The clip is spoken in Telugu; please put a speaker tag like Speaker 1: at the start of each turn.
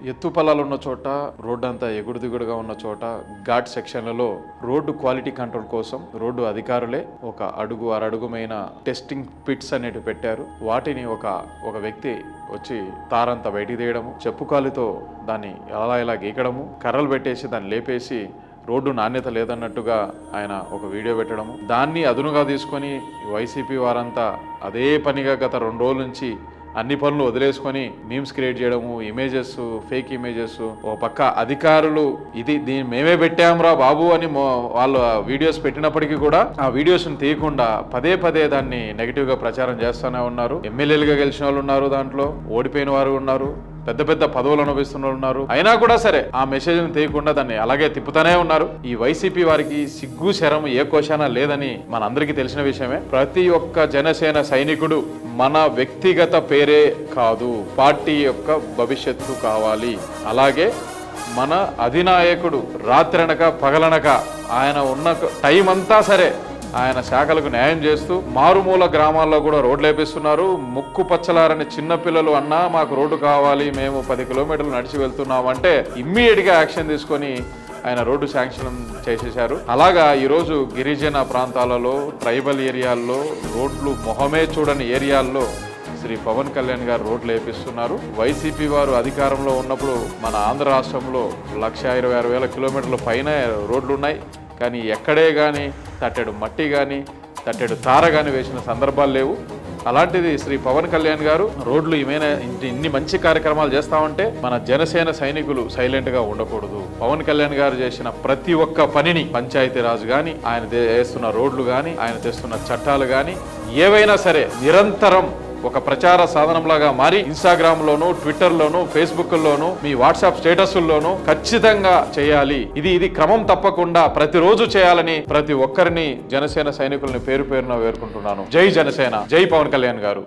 Speaker 1: ఎత్తు పొలాలు ఉన్న చోట, రోడ్డు అంతా ఎగుడు దిగుడుగా ఉన్న చోట, ఘాట్ సెక్షన్లలో రోడ్డు క్వాలిటీ కంట్రోల్ కోసం రోడ్డు అధికారులే ఒక అడుగు అరడుగుమైన టెస్టింగ్ పిట్స్ అనేటివి పెట్టారు. వాటిని ఒక వ్యక్తి వచ్చి తారంతా బయటికి తీయడము, చెప్పు కాలుతో దాన్ని ఇలా గీకడము, కర్రలు పెట్టేసి దాన్ని లేపేసి రోడ్డు నాణ్యత లేదన్నట్టుగా ఆయన ఒక వీడియో పెట్టడము, దాన్ని అదునుగా తీసుకొని వైసీపీ వారంతా అదే పనిగా గత 2 రోజుల నుంచి అన్ని పనులు వదిలేసుకొని మీమ్స్ క్రియేట్ చేయడము, ఇమేజెస్, ఫేక్ ఇమేజెస్. ఓ పక్క అధికారులు దీన్ని మేమే పెట్టాంరా బాబు అని వాళ్ళు వీడియోస్ పెట్టినప్పటికీ కూడా ఆ వీడియోస్ని తీయకుండా పదే దాన్ని నెగిటివ్ గా ప్రచారం చేస్తూనే ఉన్నారు. ఎమ్మెల్యేలుగా గెలిచిన వాళ్ళు ఉన్నారు, దాంట్లో ఓడిపోయిన వారు ఉన్నారు, పెద్ద పదవులు అనుభవిస్తున్న ఉన్నారు. అయినా కూడా సరే ఆ మెసేజ్ని తీయకుండా దాన్ని అలాగే తిప్పుతూనే ఉన్నారు. ఈ వైసీపీ వారికి సిగ్గు శరం ఏ కోశానా లేదని మనందరికీ తెలిసిన విషయమే. ప్రతి ఒక్క జనసేన సైనికుడు మన వ్యక్తిగత పేరే కాదు, పార్టీ యొక్క భవిష్యత్తు కావాలి. అలాగే మన అధినాయకుడు రాత్రనక పగలనక ఆయన ఉన్న టైం అంతా సరే ఆయన శాఖలకు న్యాయం చేస్తూ మారుమూల గ్రామాల్లో కూడా రోడ్లు వేపిస్తున్నారు. ముక్కు పచ్చలారని చిన్నపిల్లలు అన్నా మాకు రోడ్డు కావాలి, మేము 10 కిలోమీటర్లు నడిచి వెళ్తున్నామంటే ఇమ్మీడియట్గా యాక్షన్ తీసుకొని ఆయన రోడ్డు శాంక్షన్ చేసేశారు. అలాగా ఈరోజు గిరిజన ప్రాంతాలలో, ట్రైబల్ ఏరియాల్లో, రోడ్లు మొహమే చూడని ఏరియాల్లో శ్రీ పవన్ కళ్యాణ్ గారు రోడ్లు వేపిస్తున్నారు. వైసీపీ వారు అధికారంలో ఉన్నప్పుడు మన ఆంధ్ర రాష్ట్రంలో 126,000 కిలోమీటర్ల పైన రోడ్లు ఉన్నాయి. కానీ ఎక్కడే కానీ తట్టెడు మట్టి కానీ తట్టెడు తార కానీ వేసిన సందర్భాలు లేవు. అలాంటిది శ్రీ పవన్ కళ్యాణ్ గారు రోడ్లు ఇన్ని మంచి కార్యక్రమాలు చేస్తామంటే మన జనసేన సైనికులు సైలెంట్గా ఉండకూడదు. పవన్ కళ్యాణ్ గారు చేసిన ప్రతి ఒక్క పనిని, పంచాయతీరాజ్ కానీ, ఆయన వేస్తున్న రోడ్లు కానీ, ఆయన తెస్తున్న చట్టాలు కానీ ఏవైనా సరే నిరంతరం ఒక ప్రచార సాధనంలాగా మారి ఇన్స్టాగ్రామ్లోను, ట్విట్టర్లోను, ఫేస్బుక్లోను, మీ వాట్సాప్ స్టేటస్ల్లోనూ ఖచ్చితంగా చేయాలి. ఇది క్రమం తప్పకుండా ప్రతిరోజు చేయాలని ప్రతి ఒక్కరిని జనసేన సైనికుల్ని పేరు పేరున వేరుకుంటున్నాను. జై జనసేన, జై పవన్ కళ్యాణ్ గారు.